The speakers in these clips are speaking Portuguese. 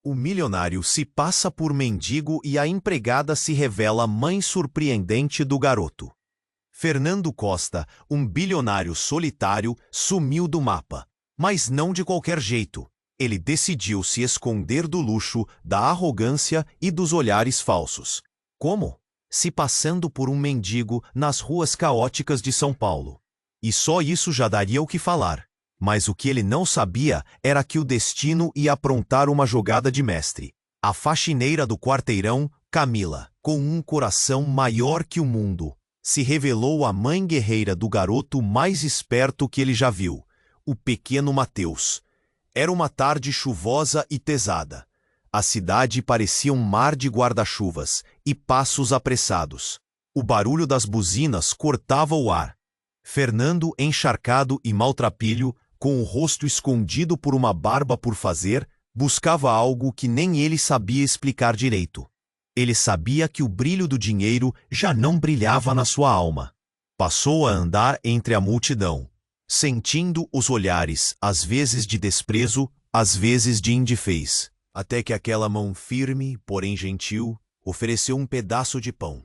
O milionário se passa por mendigo e a empregada se revela mãe surpreendente do garoto. Fernando Costa, um bilionário solitário, sumiu do mapa. Mas não de qualquer jeito. Ele decidiu se esconder do luxo, da arrogância e dos olhares falsos. Como? Se passando por um mendigo nas ruas caóticas de São Paulo. E só isso já daria o que falar. Mas o que ele não sabia era que o destino ia aprontar uma jogada de mestre. A faxineira do quarteirão, Camila, com um coração maior que o mundo, se revelou a mãe guerreira do garoto mais esperto que ele já viu, o pequeno Mateus. Era uma tarde chuvosa e pesada. A cidade parecia um mar de guarda-chuvas e passos apressados. O barulho das buzinas cortava o ar. Fernando, encharcado e maltrapilho, com o rosto escondido por uma barba por fazer, buscava algo que nem ele sabia explicar direito. Ele sabia que o brilho do dinheiro já não brilhava na sua alma. Passou a andar entre a multidão, sentindo os olhares, às vezes de desprezo, às vezes de indifez, até que aquela mão firme, porém gentil, ofereceu um pedaço de pão.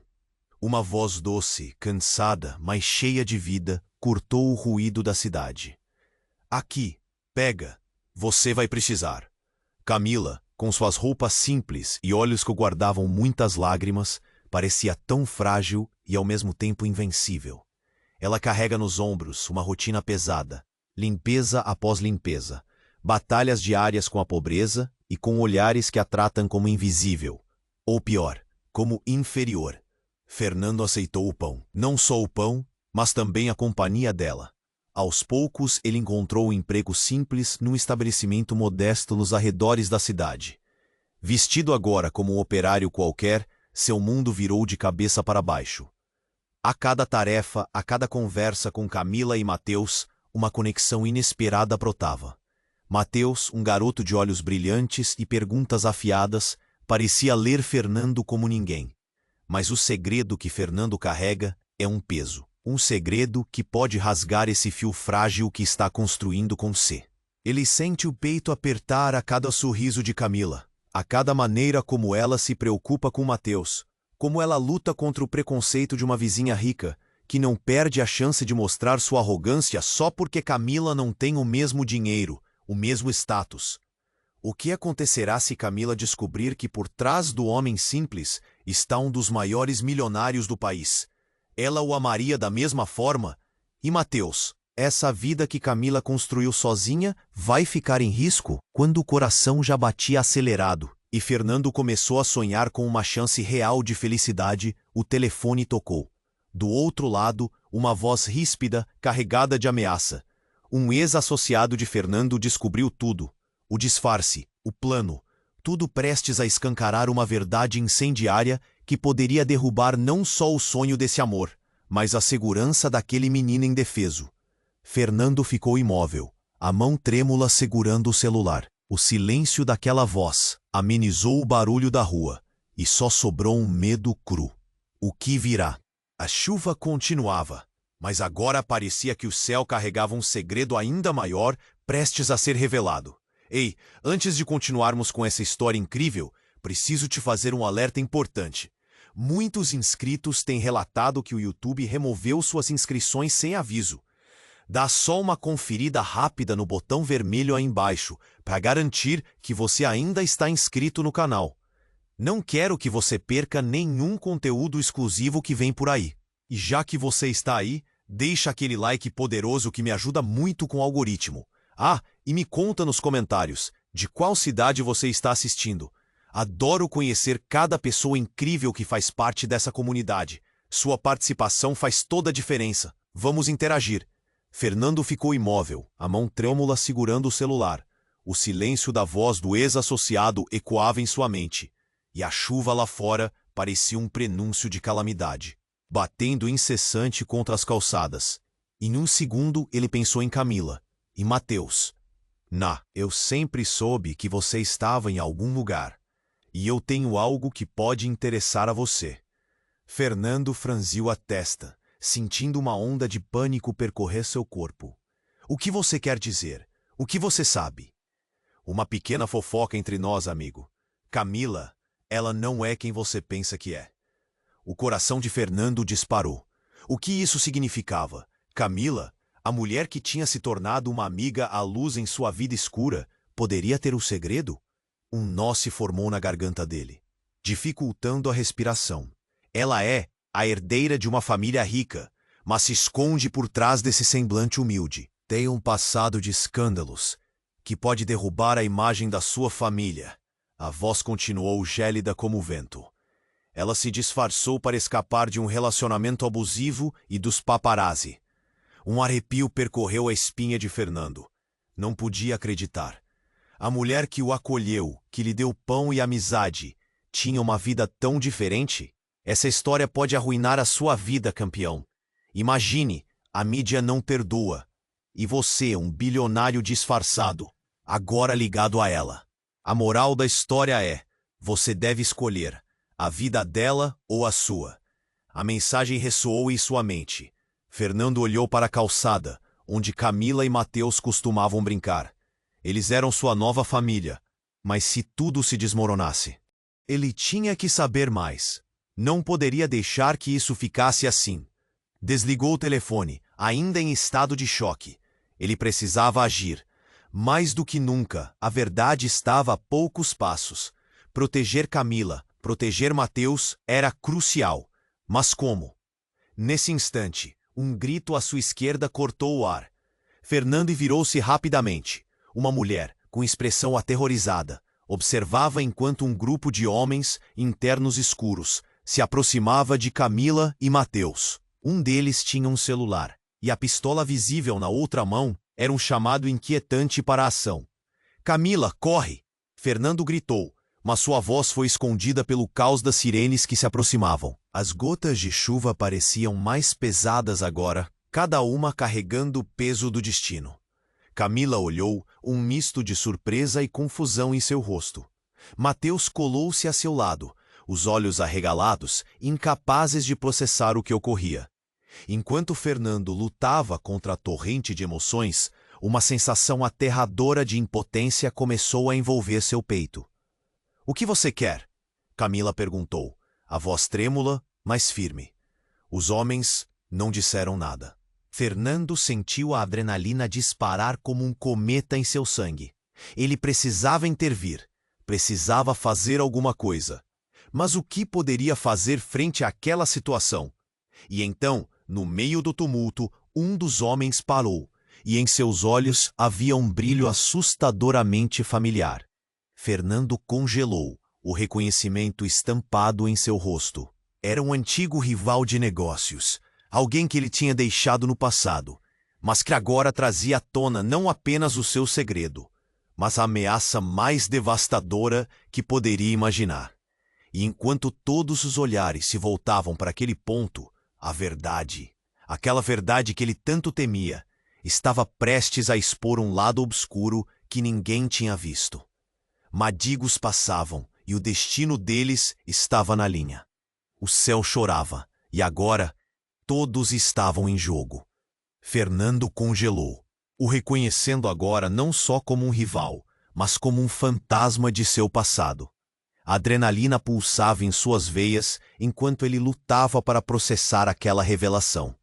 Uma voz doce, cansada, mas cheia de vida, cortou o ruído da cidade. Aqui, pega, você vai precisar. Camila, com suas roupas simples e olhos que guardavam muitas lágrimas, parecia tão frágil e ao mesmo tempo invencível. Ela carrega nos ombros uma rotina pesada, limpeza após limpeza, batalhas diárias com a pobreza e com olhares que a tratam como invisível, ou pior, como inferior. Fernando aceitou o pão, não só o pão, mas também a companhia dela. Aos poucos, ele encontrou um emprego simples num estabelecimento modesto nos arredores da cidade. Vestido agora como um operário qualquer, seu mundo virou de cabeça para baixo. A cada tarefa, a cada conversa com Camila e Mateus, uma conexão inesperada brotava. Mateus, um garoto de olhos brilhantes e perguntas afiadas, parecia ler Fernando como ninguém. Mas o segredo que Fernando carrega é um peso. Um segredo que pode rasgar esse fio frágil que está construindo com C. Ele sente o peito apertar a cada sorriso de Camila, a cada maneira como ela se preocupa com Mateus, como ela luta contra o preconceito de uma vizinha rica, que não perde a chance de mostrar sua arrogância só porque Camila não tem o mesmo dinheiro, o mesmo status. O que acontecerá se Camila descobrir que por trás do homem simples está um dos maiores milionários do país? Ela o amaria da mesma forma? E Mateus, essa vida que Camila construiu sozinha, vai ficar em risco? Quando o coração já batia acelerado e Fernando começou a sonhar com uma chance real de felicidade, o telefone tocou. Do outro lado, uma voz ríspida, carregada de ameaça. Um ex-associado de Fernando descobriu tudo. O disfarce, o plano, tudo prestes a escancarar uma verdade incendiária que poderia derrubar não só o sonho desse amor, mas a segurança daquele menino indefeso. Fernando ficou imóvel, a mão trêmula segurando o celular. O silêncio daquela voz amenizou o barulho da rua, e só sobrou um medo cru. O que virá? A chuva continuava, mas agora parecia que o céu carregava um segredo ainda maior, prestes a ser revelado. Ei, antes de continuarmos com essa história incrível, preciso te fazer um alerta importante. Muitos inscritos têm relatado que o YouTube removeu suas inscrições sem aviso. Dá só uma conferida rápida no botão vermelho aí embaixo, para garantir que você ainda está inscrito no canal. Não quero que você perca nenhum conteúdo exclusivo que vem por aí. E já que você está aí, deixa aquele like poderoso que me ajuda muito com o algoritmo. Ah, e me conta nos comentários, de qual cidade você está assistindo. Adoro conhecer cada pessoa incrível que faz parte dessa comunidade. Sua participação faz toda a diferença. Vamos interagir. Fernando ficou imóvel, a mão trêmula segurando o celular. O silêncio da voz do ex-associado ecoava em sua mente. E a chuva lá fora parecia um prenúncio de calamidade, batendo incessante contra as calçadas. Em um segundo ele pensou em Camila e Mateus. Eu sempre soube que você estava em algum lugar. E eu tenho algo que pode interessar a você. Fernando franziu a testa, sentindo uma onda de pânico percorrer seu corpo. O que você quer dizer? O que você sabe? Uma pequena fofoca entre nós, amigo. Camila, ela não é quem você pensa que é. O coração de Fernando disparou. O que isso significava? Camila, a mulher que tinha se tornado uma amiga à luz em sua vida escura, poderia ter o segredo? Um nó se formou na garganta dele, dificultando a respiração. Ela é a herdeira de uma família rica, mas se esconde por trás desse semblante humilde. Tem um passado de escândalos que pode derrubar a imagem da sua família. A voz continuou gélida como o vento. Ela se disfarçou para escapar de um relacionamento abusivo e dos paparazzi. Um arrepio percorreu a espinha de Fernando. Não podia acreditar. A mulher que o acolheu, que lhe deu pão e amizade, tinha uma vida tão diferente? Essa história pode arruinar a sua vida, campeão. Imagine, a mídia não perdoa. E você, um bilionário disfarçado, agora ligado a ela. A moral da história é: você deve escolher a vida dela ou a sua. A mensagem ressoou em sua mente. Fernando olhou para a calçada, onde Camila e Mateus costumavam brincar. Eles eram sua nova família, mas se tudo se desmoronasse? Ele tinha que saber mais. Não poderia deixar que isso ficasse assim. Desligou o telefone, ainda em estado de choque. Ele precisava agir. Mais do que nunca, a verdade estava a poucos passos. Proteger Camila, proteger Mateus, era crucial. Mas como? Nesse instante, um grito à sua esquerda cortou o ar. Fernando virou-se rapidamente. Uma mulher, com expressão aterrorizada, observava enquanto um grupo de homens, internos escuros, se aproximava de Camila e Mateus. Um deles tinha um celular, e a pistola visível na outra mão era um chamado inquietante para a ação. Camila, corre! Fernando gritou, mas sua voz foi escondida pelo caos das sirenes que se aproximavam. As gotas de chuva pareciam mais pesadas agora, cada uma carregando o peso do destino. Camila olhou, um misto de surpresa e confusão em seu rosto. Mateus colou-se a seu lado, os olhos arregalados, incapazes de processar o que ocorria. Enquanto Fernando lutava contra a torrente de emoções, uma sensação aterradora de impotência começou a envolver seu peito. "O que você quer?" Camila perguntou, a voz trêmula, mas firme. Os homens não disseram nada. Fernando sentiu a adrenalina disparar como um cometa em seu sangue. Ele precisava intervir, precisava fazer alguma coisa. Mas o que poderia fazer frente àquela situação? E então, no meio do tumulto, um dos homens parou, e em seus olhos havia um brilho assustadoramente familiar. Fernando congelou, o reconhecimento estampado em seu rosto. Era um antigo rival de negócios, alguém que ele tinha deixado no passado, mas que agora trazia à tona não apenas o seu segredo, mas a ameaça mais devastadora que poderia imaginar. E enquanto todos os olhares se voltavam para aquele ponto, a verdade, aquela verdade que ele tanto temia, estava prestes a expor um lado obscuro que ninguém tinha visto. Madigos passavam e o destino deles estava na linha. O céu chorava e agora todos estavam em jogo. Fernando congelou, o reconhecendo agora não só como um rival, mas como um fantasma de seu passado. A adrenalina pulsava em suas veias enquanto ele lutava para processar aquela revelação.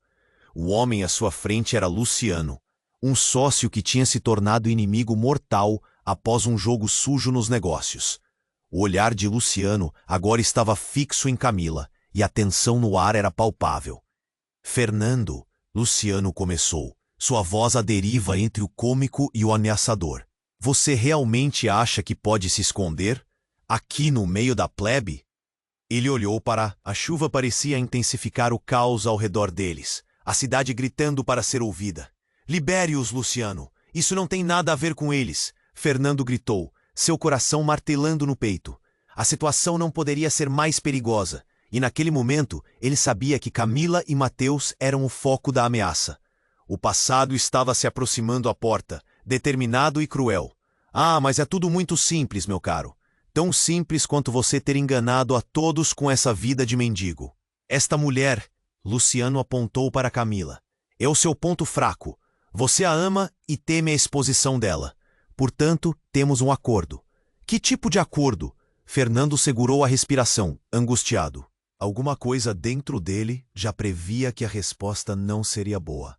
O homem à sua frente era Luciano, um sócio que tinha se tornado inimigo mortal após um jogo sujo nos negócios. O olhar de Luciano agora estava fixo em Camila, e a tensão no ar era palpável. "Fernando", Luciano começou, sua voz à deriva entre o cômico e o ameaçador. "Você realmente acha que pode se esconder? Aqui no meio da plebe?" Ele olhou para... A chuva parecia intensificar o caos ao redor deles, a cidade gritando para ser ouvida. "Libere-os, Luciano! Isso não tem nada a ver com eles!" Fernando gritou, seu coração martelando no peito. A situação não poderia ser mais perigosa, e naquele momento ele sabia que Camila e Mateus eram o foco da ameaça. O passado estava se aproximando à porta, determinado e cruel. "Ah, mas é tudo muito simples, meu caro. Tão simples quanto você ter enganado a todos com essa vida de mendigo. Esta mulher", Luciano apontou para Camila, "é o seu ponto fraco. Você a ama e teme a exposição dela. Portanto, temos um acordo. Que tipo de acordo? Fernando segurou a respiração, angustiado. Alguma coisa dentro dele já previa que a resposta não seria boa.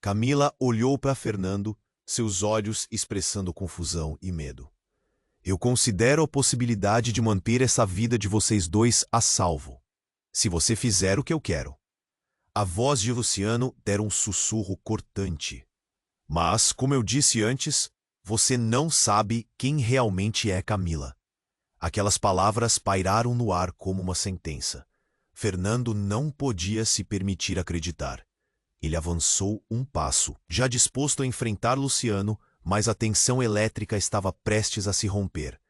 Camila olhou para Fernando, seus olhos expressando confusão e medo. Eu considero a possibilidade de manter essa vida de vocês dois a salvo, se você fizer o que eu quero. A voz de Luciano dera um sussurro cortante. Mas, como eu disse antes, você não sabe quem realmente é Camila. Aquelas palavras pairaram no ar como uma sentença. Fernando não podia se permitir acreditar. Ele avançou um passo, já disposto a enfrentar Luciano, mas a tensão elétrica estava prestes a se romper.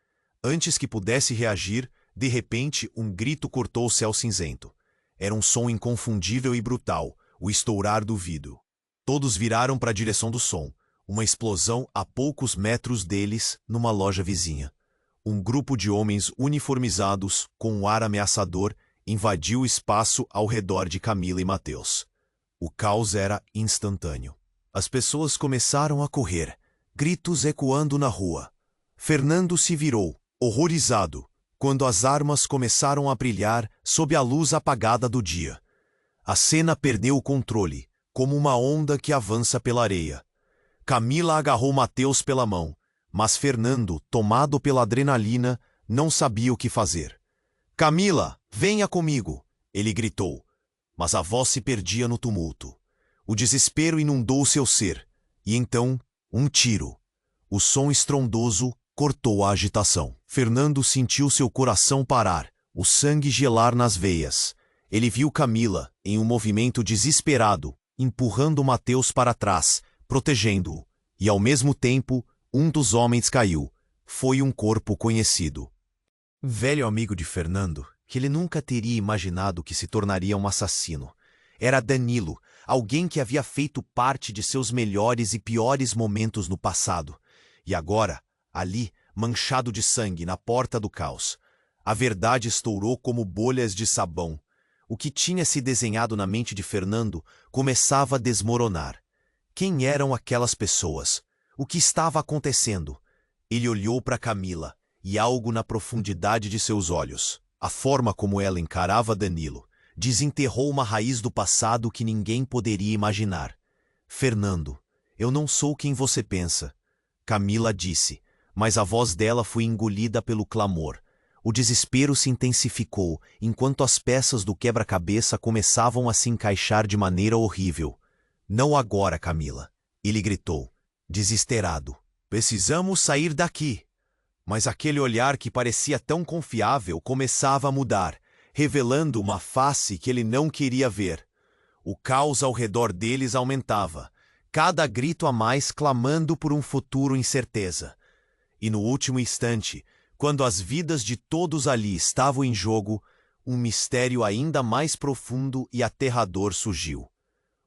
Antes que pudesse reagir, de repente um grito cortou o céu cinzento. Era um som inconfundível e brutal, o estourar do vidro. Todos viraram para a direção do som. Uma explosão a poucos metros deles, numa loja vizinha. Um grupo de homens uniformizados, com um ar ameaçador, invadiu o espaço ao redor de Camila e Mateus. O caos era instantâneo. As pessoas começaram a correr, gritos ecoando na rua. Fernando se virou, horrorizado, quando as armas começaram a brilhar sob a luz apagada do dia. A cena perdeu o controle, como uma onda que avança pela areia. Camila agarrou Mateus pela mão, mas Fernando, tomado pela adrenalina, não sabia o que fazer. Camila, venha comigo, ele gritou, mas a voz se perdia no tumulto. O desespero inundou seu ser, e então, um tiro. O som estrondoso cortou a agitação. Fernando sentiu seu coração parar, o sangue gelar nas veias. Ele viu Camila, em um movimento desesperado, empurrando Mateus para trás, protegendo-o, e ao mesmo tempo, um dos homens caiu. Foi um corpo conhecido. Velho amigo de Fernando, que ele nunca teria imaginado que se tornaria um assassino. Era Danilo, alguém que havia feito parte de seus melhores e piores momentos no passado. E agora, ali, manchado de sangue na porta do caos, a verdade estourou como bolhas de sabão. O que tinha se desenhado na mente de Fernando começava a desmoronar. Quem eram aquelas pessoas? O que estava acontecendo? Ele olhou para Camila, e algo na profundidade de seus olhos, a forma como ela encarava Danilo, desenterrou uma raiz do passado que ninguém poderia imaginar. Fernando, eu não sou quem você pensa, Camila disse, mas a voz dela foi engolida pelo clamor. O desespero se intensificou, enquanto as peças do quebra-cabeça começavam a se encaixar de maneira horrível. Não agora, Camila, ele gritou, desesperado. Precisamos sair daqui. Mas aquele olhar que parecia tão confiável começava a mudar, revelando uma face que ele não queria ver. O caos ao redor deles aumentava, cada grito a mais clamando por um futuro incerteza. E no último instante, quando as vidas de todos ali estavam em jogo, um mistério ainda mais profundo e aterrador surgiu.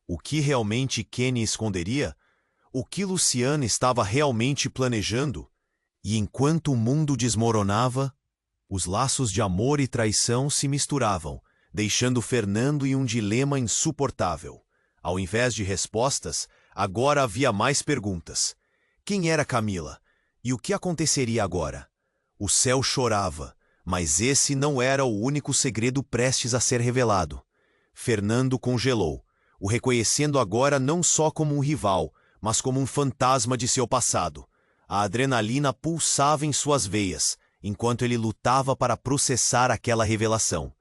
O que realmente Kenny esconderia? O que Luciano estava realmente planejando? E enquanto o mundo desmoronava, os laços de amor e traição se misturavam, deixando Fernando em um dilema insuportável. Ao invés de respostas, agora havia mais perguntas. Quem era Camila? E o que aconteceria agora? O céu chorava, mas esse não era o único segredo prestes a ser revelado. Fernando congelou, o reconhecendo agora não só como um rival, mas como um fantasma de seu passado. A adrenalina pulsava em suas veias, enquanto ele lutava para processar aquela revelação.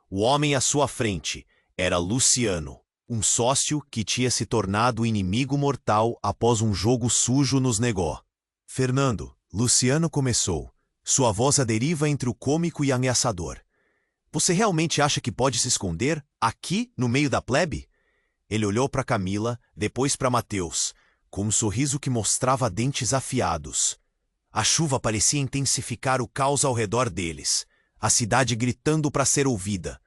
O homem à sua frente era Luciano, um sócio que tinha se tornado inimigo mortal após um jogo sujo nos negó. Fernando, Luciano começou, sua voz à deriva entre o cômico e ameaçador. Você realmente acha que pode se esconder, aqui, no meio da plebe? Ele olhou para Camila, depois para Mateus, com um sorriso que mostrava dentes afiados. A chuva parecia intensificar o caos ao redor deles, a cidade gritando para ser ouvida.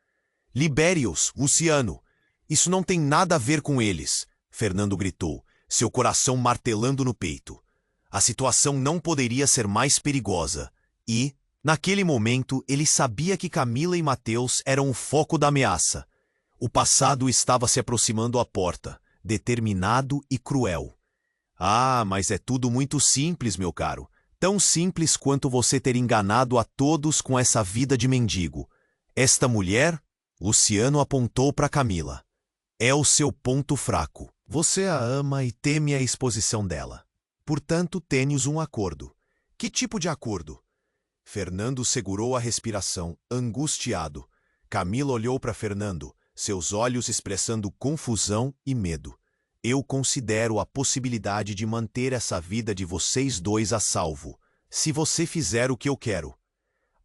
Libere-os, Luciano! Isso não tem nada a ver com eles, Fernando gritou, seu coração martelando no peito. A situação não poderia ser mais perigosa, e, naquele momento, ele sabia que Camila e Mateus eram o foco da ameaça. O passado estava se aproximando à porta, determinado e cruel. Ah, mas é tudo muito simples, meu caro. Tão simples quanto você ter enganado a todos com essa vida de mendigo. Esta mulher, Luciano apontou para Camila, é o seu ponto fraco. Você a ama e teme a exposição dela. Portanto, tenhamos um acordo. Que tipo de acordo? Fernando segurou a respiração, angustiado. Camila olhou para Fernando, seus olhos expressando confusão e medo. Eu considero a possibilidade de manter essa vida de vocês dois a salvo, se você fizer o que eu quero.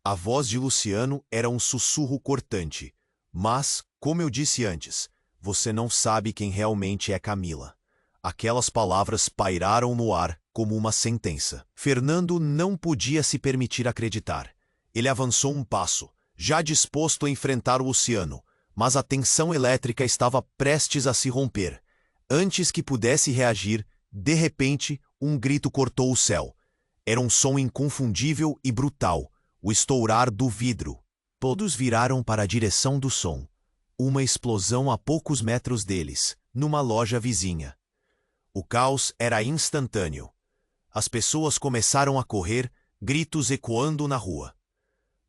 A voz de Luciano era um sussurro cortante. Mas, como eu disse antes, você não sabe quem realmente é Camila. Aquelas palavras pairaram no ar como uma sentença. Fernando não podia se permitir acreditar. Ele avançou um passo, já disposto a enfrentar o Luciano, mas a tensão elétrica estava prestes a se romper. Antes que pudesse reagir, de repente, um grito cortou o céu. Era um som inconfundível e brutal, o estourar do vidro. Todos viraram para a direção do som. Uma explosão a poucos metros deles, numa loja vizinha. O caos era instantâneo. As pessoas começaram a correr, gritos ecoando na rua.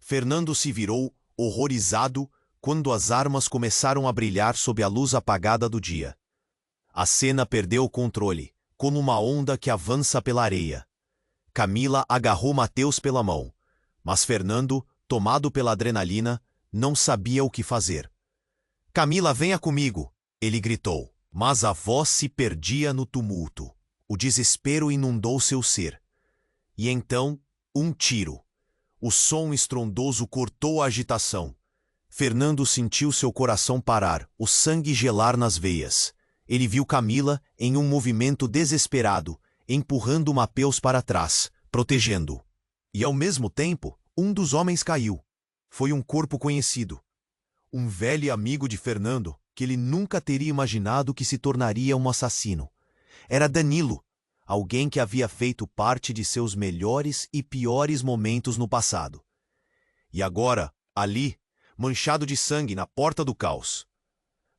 Fernando se virou, horrorizado, quando as armas começaram a brilhar sob a luz apagada do dia. A cena perdeu o controle, como uma onda que avança pela areia. Camila agarrou Mateus pela mão, mas Fernando, tomado pela adrenalina, não sabia o que fazer. Camila, venha comigo, ele gritou, mas a voz se perdia no tumulto. O desespero inundou seu ser. E então, um tiro. O som estrondoso cortou a agitação. Fernando sentiu seu coração parar, o sangue gelar nas veias. Ele viu Camila, em um movimento desesperado, empurrando Mateus para trás, protegendo-o. E ao mesmo tempo, um dos homens caiu. Foi um corpo conhecido. Um velho amigo de Fernando, que ele nunca teria imaginado que se tornaria um assassino. Era Danilo, alguém que havia feito parte de seus melhores e piores momentos no passado. E agora, ali, manchado de sangue na porta do caos.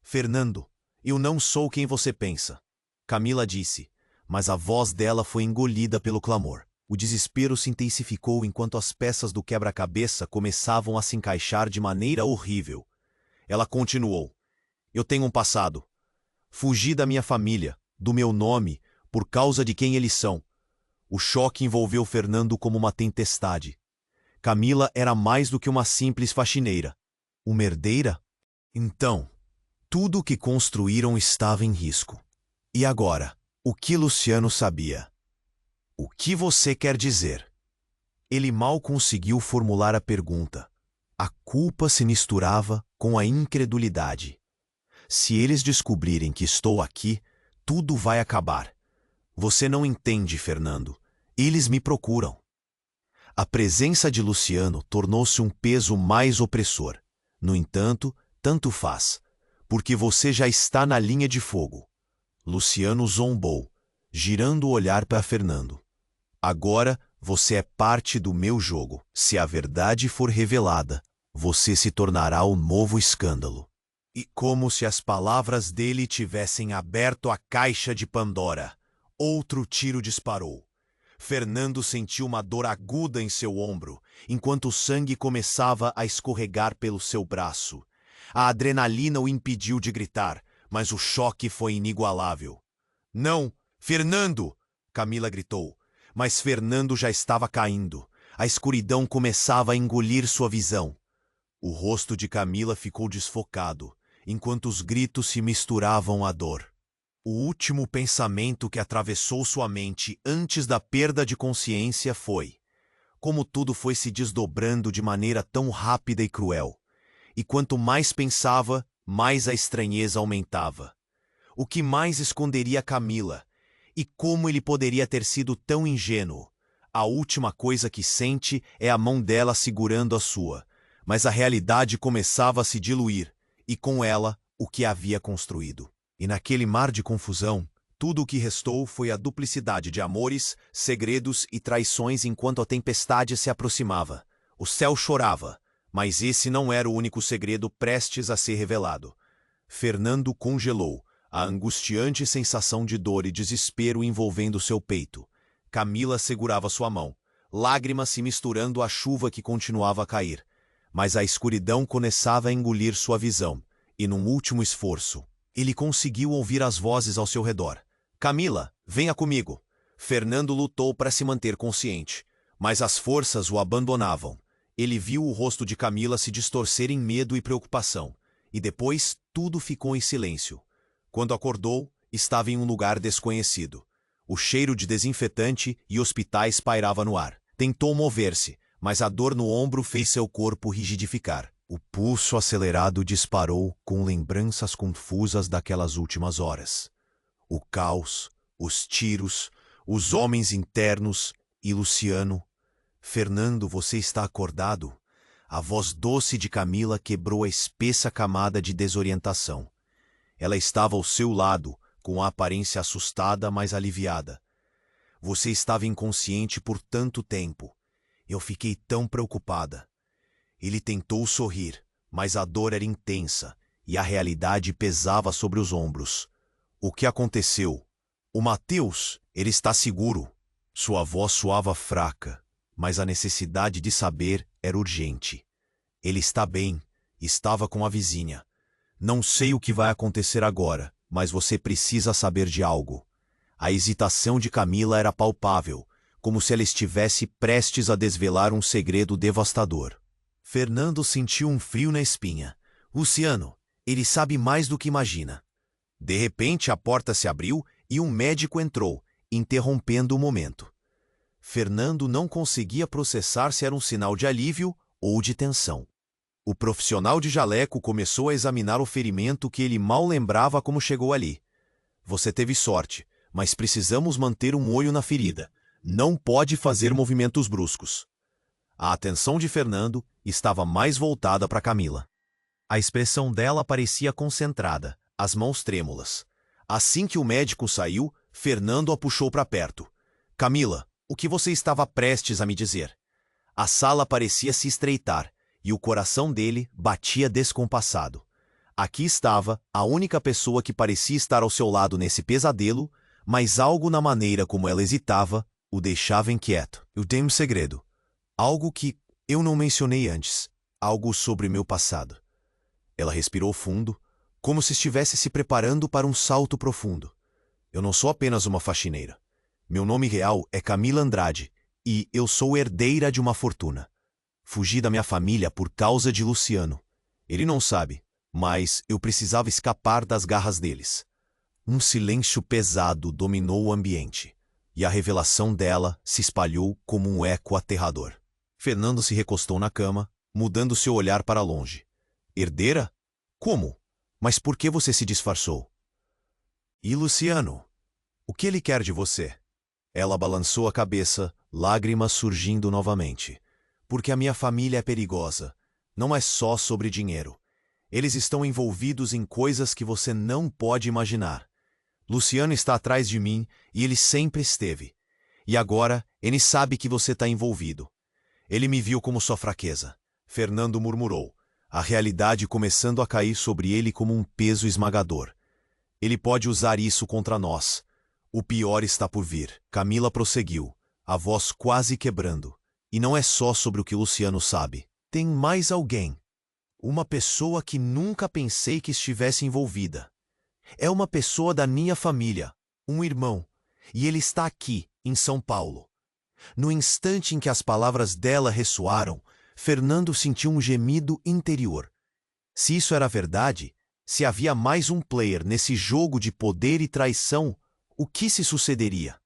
Fernando, eu não sou quem você pensa, Camila disse, mas a voz dela foi engolida pelo clamor. O desespero se intensificou enquanto as peças do quebra-cabeça começavam a se encaixar de maneira horrível. Ela continuou. Eu tenho um passado. Fugi da minha família, do meu nome, por causa de quem eles são. O choque envolveu Fernando como uma tempestade. Camila era mais do que uma simples faxineira. Uma herdeira? Então, tudo o que construíram estava em risco. E agora, o que Luciano sabia? O que você quer dizer? Ele mal conseguiu formular a pergunta. A culpa se misturava com a incredulidade. Se eles descobrirem que estou aqui, tudo vai acabar. Você não entende, Fernando. Eles me procuram. A presença de Luciano tornou-se um peso mais opressor. No entanto, tanto faz, porque você já está na linha de fogo. Luciano zombou, girando o olhar para Fernando. Agora você é parte do meu jogo. Se a verdade for revelada, você se tornará o novo escândalo. E como se as palavras dele tivessem aberto a caixa de Pandora, outro tiro disparou. Fernando sentiu uma dor aguda em seu ombro, enquanto o sangue começava a escorregar pelo seu braço. A adrenalina o impediu de gritar, mas o choque foi inigualável. Não, Fernando! Camila gritou. Mas Fernando já estava caindo. A escuridão começava a engolir sua visão. O rosto de Camila ficou desfocado, enquanto os gritos se misturavam à dor. O último pensamento que atravessou sua mente antes da perda de consciência foi: como tudo foi se desdobrando de maneira tão rápida e cruel. E quanto mais pensava, mais a estranheza aumentava. O que mais esconderia Camila? E como ele poderia ter sido tão ingênuo? A última coisa que sente é a mão dela segurando a sua. Mas a realidade começava a se diluir, e com ela, o que havia construído. E naquele mar de confusão, tudo o que restou foi a duplicidade de amores, segredos e traições enquanto a tempestade se aproximava. O céu chorava, mas esse não era o único segredo prestes a ser revelado. Fernando congelou, a angustiante sensação de dor e desespero envolvendo seu peito. Camila segurava sua mão, lágrimas se misturando à chuva que continuava a cair. Mas a escuridão começava a engolir sua visão, e num último esforço, ele conseguiu ouvir as vozes ao seu redor. Camila, venha comigo. Fernando lutou para se manter consciente, mas as forças o abandonavam. Ele viu o rosto de Camila se distorcer em medo e preocupação, e depois tudo ficou em silêncio. Quando acordou, estava em um lugar desconhecido. O cheiro de desinfetante e hospitais pairava no ar. Tentou mover-se, mas a dor no ombro fez seu corpo rigidificar. O pulso acelerado disparou com lembranças confusas daquelas últimas horas. O caos, os tiros, os homens internos e Luciano. Fernando, você está acordado? A voz doce de Camila quebrou a espessa camada de desorientação. Ela estava ao seu lado, com a aparência assustada, mas aliviada. Você estava inconsciente por tanto tempo. Eu fiquei tão preocupada. Ele tentou sorrir, mas a dor era intensa e a realidade pesava sobre os ombros. O que aconteceu? O Mateus, ele está seguro. Sua voz soava fraca, mas a necessidade de saber era urgente. Ele está bem, estava com a vizinha. Não sei o que vai acontecer agora, mas você precisa saber de algo. A hesitação de Camila era palpável, como se ela estivesse prestes a desvelar um segredo devastador. Fernando sentiu um frio na espinha. Luciano, ele sabe mais do que imagina. De repente a porta se abriu e um médico entrou, interrompendo o momento. Fernando não conseguia processar se era um sinal de alívio ou de tensão. O profissional de jaleco começou a examinar o ferimento que ele mal lembrava como chegou ali. Você teve sorte, mas precisamos manter um olho na ferida. Não pode fazer movimentos bruscos. A atenção de Fernando estava mais voltada para Camila. A expressão dela parecia concentrada, as mãos trêmulas. Assim que o médico saiu, Fernando a puxou para perto. Camila, o que você estava prestes a me dizer? A sala parecia se estreitar, e o coração dele batia descompassado. Aqui estava a única pessoa que parecia estar ao seu lado nesse pesadelo, mas algo na maneira como ela hesitava o deixava inquieto. Eu tenho um segredo. Algo que eu não mencionei antes. Algo sobre meu passado. Ela respirou fundo, como se estivesse se preparando para um salto profundo. Eu não sou apenas uma faxineira. Meu nome real é Camila Andrade, e eu sou herdeira de uma fortuna. Fugi da minha família por causa de Luciano. Ele não sabe, mas eu precisava escapar das garras deles. Um silêncio pesado dominou o ambiente, e a revelação dela se espalhou como um eco aterrador. Fernando se recostou na cama, mudando seu olhar para longe. Herdeira? Como? Mas por que você se disfarçou? E Luciano? O que ele quer de você? Ela balançou a cabeça, lágrimas surgindo novamente. Porque a minha família é perigosa. Não é só sobre dinheiro. Eles estão envolvidos em coisas que você não pode imaginar. Luciano está atrás de mim e ele sempre esteve. E agora ele sabe que você está envolvido. Ele me viu como sua fraqueza. Fernando murmurou, a realidade começando a cair sobre ele como um peso esmagador. Ele pode usar isso contra nós. O pior está por vir. Camila prosseguiu, a voz quase quebrando. E não é só sobre o que Luciano sabe. Tem mais alguém. Uma pessoa que nunca pensei que estivesse envolvida. É uma pessoa da minha família, um irmão, e ele está aqui, em São Paulo. No instante em que as palavras dela ressoaram, Fernando sentiu um gemido interior. Se isso era verdade, se havia mais um player nesse jogo de poder e traição, o que se sucederia?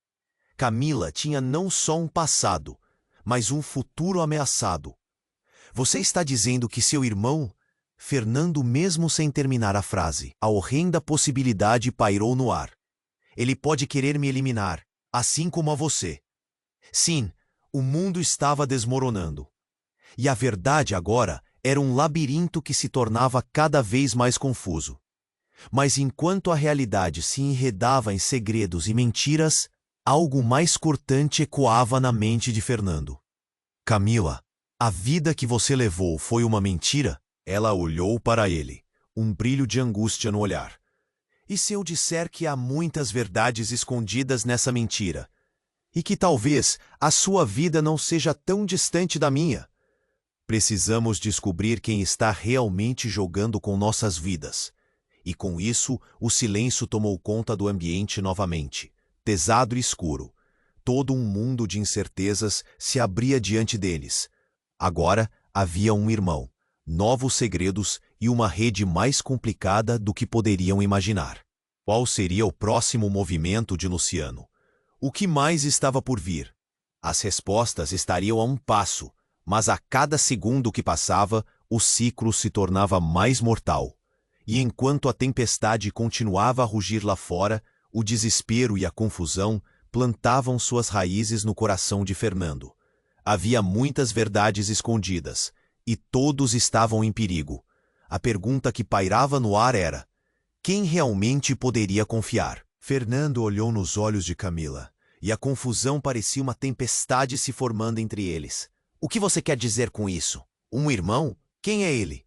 Camila tinha não só um passado, mas um futuro ameaçado. Você está dizendo que seu irmão... Fernando, mesmo sem terminar a frase, a horrenda possibilidade pairou no ar. Ele pode querer me eliminar, assim como a você. Sim, o mundo estava desmoronando. E a verdade agora era um labirinto que se tornava cada vez mais confuso. Mas enquanto a realidade se enredava em segredos e mentiras, algo mais cortante ecoava na mente de Fernando. Camila, a vida que você levou foi uma mentira? Ela olhou para ele, um brilho de angústia no olhar. E se eu disser que há muitas verdades escondidas nessa mentira? E que talvez a sua vida não seja tão distante da minha? Precisamos descobrir quem está realmente jogando com nossas vidas. E com isso, o silêncio tomou conta do ambiente novamente, pesado e escuro. Todo um mundo de incertezas se abria diante deles. Agora havia um irmão, novos segredos e uma rede mais complicada do que poderiam imaginar. Qual seria o próximo movimento de Luciano? O que mais estava por vir? As respostas estariam a um passo, mas a cada segundo que passava, o ciclo se tornava mais mortal. E enquanto a tempestade continuava a rugir lá fora, o desespero e a confusão plantavam suas raízes no coração de Fernando. Havia muitas verdades escondidas, e todos estavam em perigo. A pergunta que pairava no ar era: quem realmente poderia confiar? Fernando olhou nos olhos de Camila, e a confusão parecia uma tempestade se formando entre eles. O que você quer dizer com isso? Um irmão? Quem é ele?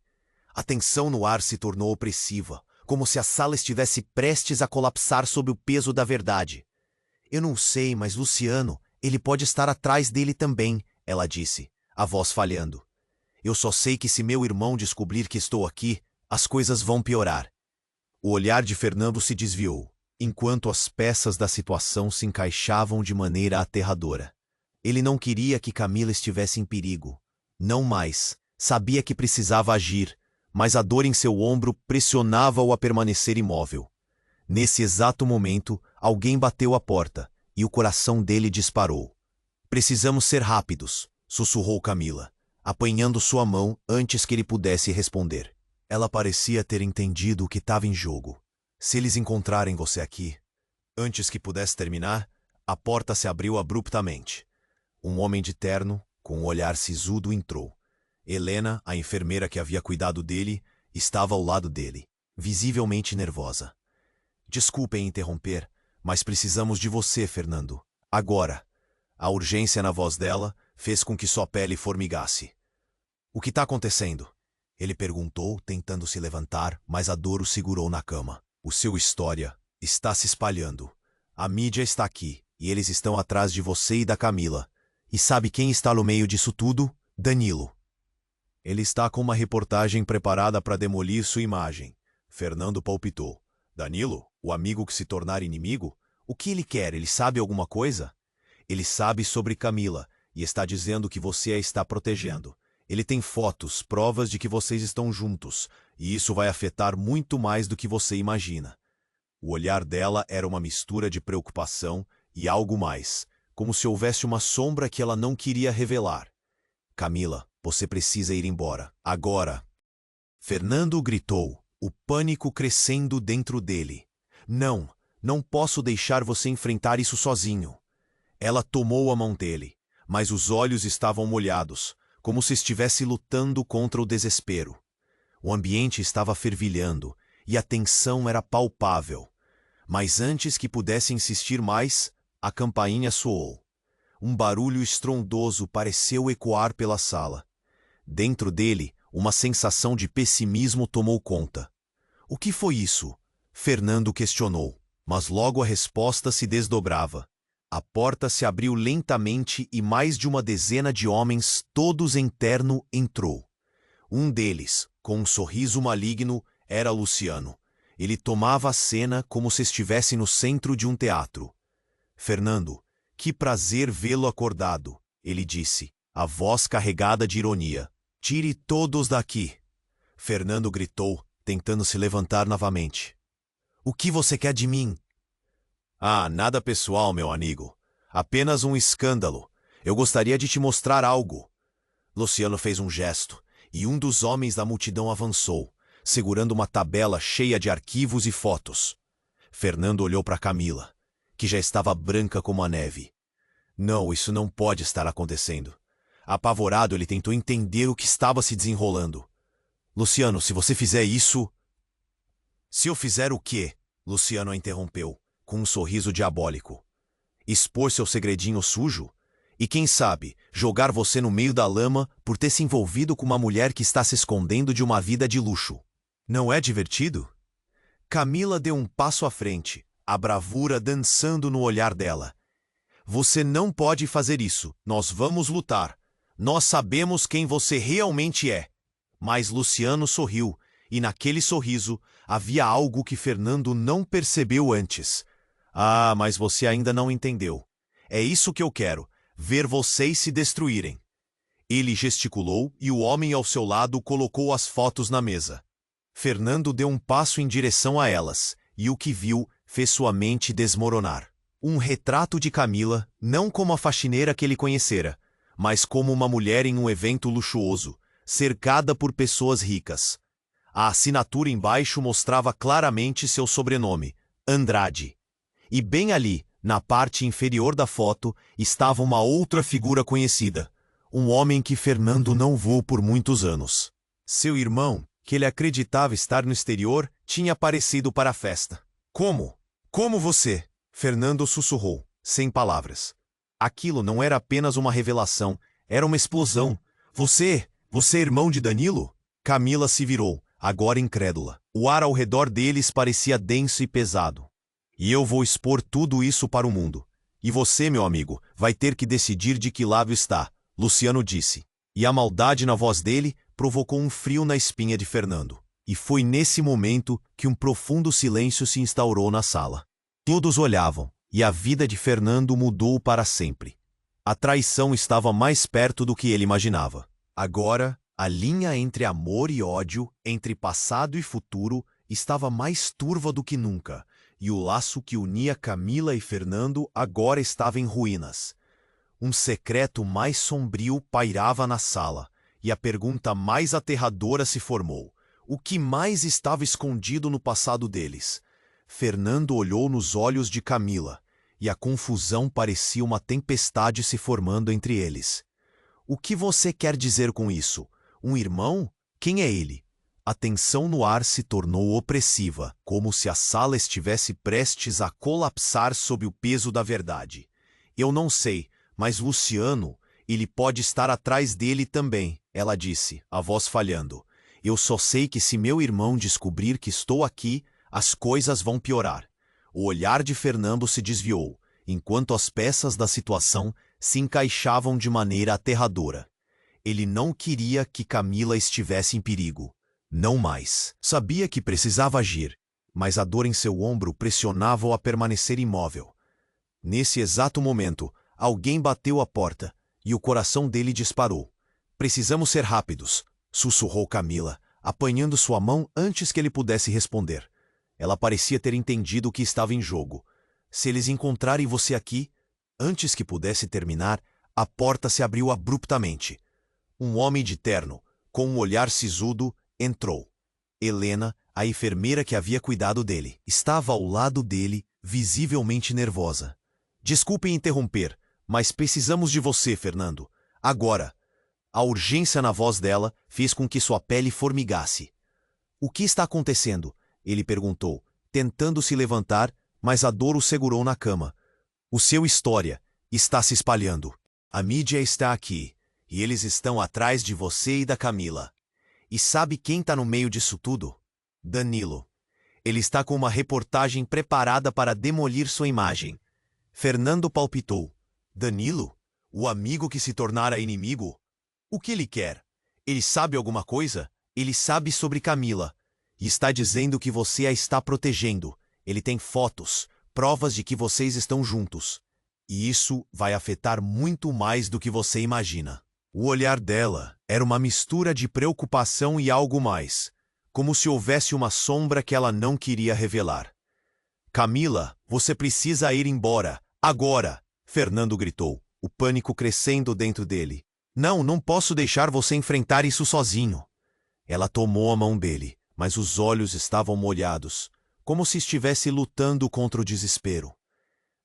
A tensão no ar se tornou opressiva, como se a sala estivesse prestes a colapsar sob o peso da verdade. Eu não sei, mas Luciano, ele pode estar atrás dele também, ela disse, a voz falhando. Eu só sei que se meu irmão descobrir que estou aqui, as coisas vão piorar. O olhar de Fernando se desviou, enquanto as peças da situação se encaixavam de maneira aterradora. Ele não queria que Camila estivesse em perigo. Não mais. Sabia que precisava agir, mas a dor em seu ombro pressionava-o a permanecer imóvel. Nesse exato momento, alguém bateu à porta, e o coração dele disparou. Precisamos ser rápidos, sussurrou Camila, apanhando sua mão antes que ele pudesse responder. Ela parecia ter entendido o que estava em jogo. Se eles encontrarem você aqui... Antes que pudesse terminar, a porta se abriu abruptamente. Um homem de terno, com um olhar sisudo, entrou. Helena, a enfermeira que havia cuidado dele, estava ao lado dele, visivelmente nervosa. Desculpem interromper, mas precisamos de você, Fernando. Agora. A urgência na voz dela fez com que sua pele formigasse. O que está acontecendo? Ele perguntou, tentando se levantar, mas a dor o segurou na cama. O seu história está se espalhando. A mídia está aqui, e eles estão atrás de você e da Camila. E sabe quem está no meio disso tudo? Danilo. Ele está com uma reportagem preparada para demolir sua imagem. Fernando palpitou. Danilo? O amigo que se tornar inimigo? O que ele quer? Ele sabe alguma coisa? Ele sabe sobre Camila, e está dizendo que você a está protegendo. Ele tem fotos, provas de que vocês estão juntos, e isso vai afetar muito mais do que você imagina. O olhar dela era uma mistura de preocupação e algo mais, como se houvesse uma sombra que ela não queria revelar. Camila, você precisa ir embora, agora. Fernando gritou, o pânico crescendo dentro dele. Não, não posso deixar você enfrentar isso sozinho. Ela tomou a mão dele, mas os olhos estavam molhados, como se estivesse lutando contra o desespero. O ambiente estava fervilhando, e a tensão era palpável. Mas antes que pudesse insistir mais, a campainha soou. Um barulho estrondoso pareceu ecoar pela sala. Dentro dele, uma sensação de pessimismo tomou conta. O que foi isso? Fernando questionou, mas logo a resposta se desdobrava. A porta se abriu lentamente e mais de uma dezena de homens, todos em terno, entrou. Um deles, com um sorriso maligno, era Luciano. Ele tomava a cena como se estivesse no centro de um teatro. Fernando, que prazer vê-lo acordado, ele disse, a voz carregada de ironia. Tire todos daqui. Fernando gritou, tentando se levantar novamente. O que você quer de mim? Ah, nada pessoal, meu amigo. Apenas um escândalo. Eu gostaria de te mostrar algo. Luciano fez um gesto, e um dos homens da multidão avançou, segurando uma tabela cheia de arquivos e fotos. Fernando olhou para Camila, que já estava branca como a neve. Não, isso não pode estar acontecendo. Apavorado, ele tentou entender o que estava se desenrolando. Luciano, se você fizer isso... Se eu fizer o quê? Luciano a interrompeu, com um sorriso diabólico. Expor seu segredinho sujo? E quem sabe, jogar você no meio da lama por ter se envolvido com uma mulher que está se escondendo de uma vida de luxo. Não é divertido? Camila deu um passo à frente, a bravura dançando no olhar dela. Você não pode fazer isso, nós vamos lutar. Nós sabemos quem você realmente é. Mas Luciano sorriu, e naquele sorriso havia algo que Fernando não percebeu antes. Ah, mas você ainda não entendeu. É isso que eu quero, ver vocês se destruírem. Ele gesticulou e o homem ao seu lado colocou as fotos na mesa. Fernando deu um passo em direção a elas, e o que viu fez sua mente desmoronar. Um retrato de Camila, não como a faxineira que ele conhecera, mas como uma mulher em um evento luxuoso, cercada por pessoas ricas. A assinatura embaixo mostrava claramente seu sobrenome, Andrade. E bem ali, na parte inferior da foto, estava uma outra figura conhecida, um homem que Fernando não viu por muitos anos. Seu irmão, que ele acreditava estar no exterior, tinha aparecido para a festa. Como? Como você? Fernando sussurrou, sem palavras. Aquilo não era apenas uma revelação, era uma explosão. Você é irmão de Danilo? Camila se virou, agora incrédula. O ar ao redor deles parecia denso e pesado. E eu vou expor tudo isso para o mundo. E você, meu amigo, vai ter que decidir de que lado está, Luciano disse. E a maldade na voz dele provocou um frio na espinha de Fernando. E foi nesse momento que um profundo silêncio se instaurou na sala. Todos olhavam, e a vida de Fernando mudou para sempre. A traição estava mais perto do que ele imaginava. Agora, a linha entre amor e ódio, entre passado e futuro, estava mais turva do que nunca, e o laço que unia Camila e Fernando agora estava em ruínas. Um secreto mais sombrio pairava na sala, e a pergunta mais aterradora se formou. O que mais estava escondido no passado deles? Fernando olhou nos olhos de Camila, e a confusão parecia uma tempestade se formando entre eles. O que você quer dizer com isso? Um irmão? Quem é ele? A tensão no ar se tornou opressiva, como se a sala estivesse prestes a colapsar sob o peso da verdade. Eu não sei, mas Luciano, ele pode estar atrás dele também, ela disse, a voz falhando. Eu só sei que se meu irmão descobrir que estou aqui, as coisas vão piorar. O olhar de Fernando se desviou, enquanto as peças da situação se encaixavam de maneira aterradora. Ele não queria que Camila estivesse em perigo. Não mais. Sabia que precisava agir, mas a dor em seu ombro pressionava-o a permanecer imóvel. Nesse exato momento, alguém bateu à porta, e o coração dele disparou. Precisamos ser rápidos, sussurrou Camila, apanhando sua mão antes que ele pudesse responder. Ela parecia ter entendido o que estava em jogo. Se eles encontrarem você aqui, antes que pudesse terminar, a porta se abriu abruptamente. Um homem de terno, com um olhar sisudo, entrou. Helena, a enfermeira que havia cuidado dele, estava ao lado dele, visivelmente nervosa. Desculpe interromper, mas precisamos de você, Fernando. Agora. A urgência na voz dela fez com que sua pele formigasse. O que está acontecendo? Ele perguntou, tentando se levantar, mas a dor o segurou na cama. O seu história está se espalhando. A mídia está aqui, e eles estão atrás de você e da Camila. E sabe quem está no meio disso tudo? Danilo. Ele está com uma reportagem preparada para demolir sua imagem. Fernando palpitou. Danilo? O amigo que se tornara inimigo? O que ele quer? Ele sabe alguma coisa? Ele sabe sobre Camila. E está dizendo que você a está protegendo. Ele tem fotos, provas de que vocês estão juntos. E isso vai afetar muito mais do que você imagina. O olhar dela era uma mistura de preocupação e algo mais, como se houvesse uma sombra que ela não queria revelar. Camila, você precisa ir embora, agora! Fernando gritou, o pânico crescendo dentro dele. Não posso deixar você enfrentar isso sozinho. Ela tomou a mão dele, mas os olhos estavam molhados, como se estivesse lutando contra o desespero.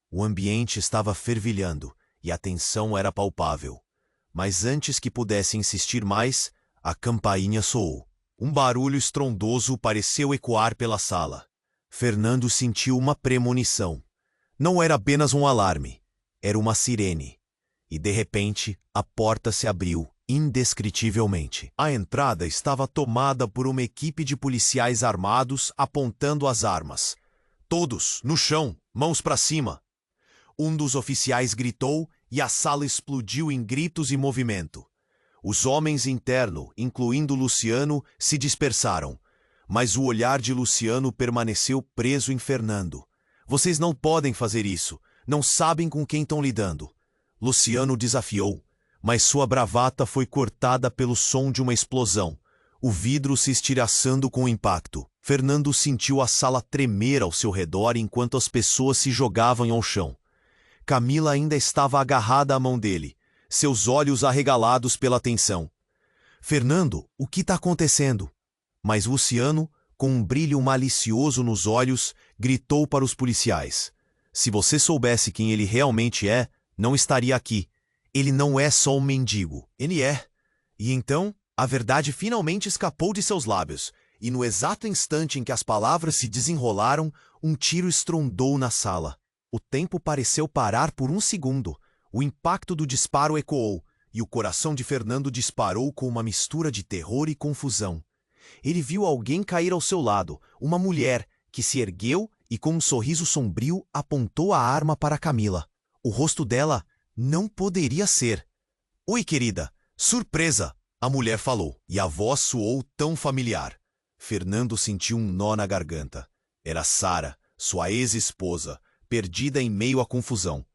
O ambiente estava fervilhando e a tensão era palpável. Mas antes que pudesse insistir mais, a campainha soou. Um barulho estrondoso pareceu ecoar pela sala. Fernando sentiu uma premonição. Não era apenas um alarme, era uma sirene. E de repente, a porta se abriu, indescritivelmente. A entrada estava tomada por uma equipe de policiais armados apontando as armas. Todos, no chão, mãos para cima. Um dos oficiais gritou e a sala explodiu em gritos e movimento. Os homens internos, incluindo Luciano, se dispersaram, mas o olhar de Luciano permaneceu preso em Fernando. Vocês não podem fazer isso, não sabem com quem estão lidando. Luciano desafiou, mas sua bravata foi cortada pelo som de uma explosão, o vidro se estilhaçando com o impacto. Fernando sentiu a sala tremer ao seu redor enquanto as pessoas se jogavam ao chão. Camila ainda estava agarrada à mão dele, seus olhos arregalados pela tensão. Fernando, o que está acontecendo? Mas Luciano, com um brilho malicioso nos olhos, gritou para os policiais. Se você soubesse quem ele realmente é, não estaria aqui. Ele não é só um mendigo. Ele é. E então, a verdade finalmente escapou de seus lábios, e no exato instante em que as palavras se desenrolaram, um tiro estrondou na sala. O tempo pareceu parar por um segundo. O impacto do disparo ecoou, e o coração de Fernando disparou com uma mistura de terror e confusão. Ele viu alguém cair ao seu lado, uma mulher, que se ergueu e com um sorriso sombrio apontou a arma para Camila. O rosto dela não poderia ser. "Oi, querida." "Surpresa!" a mulher falou, e a voz soou tão familiar. Fernando sentiu um nó na garganta. Era Sara, sua ex-esposa, perdida em meio à confusão.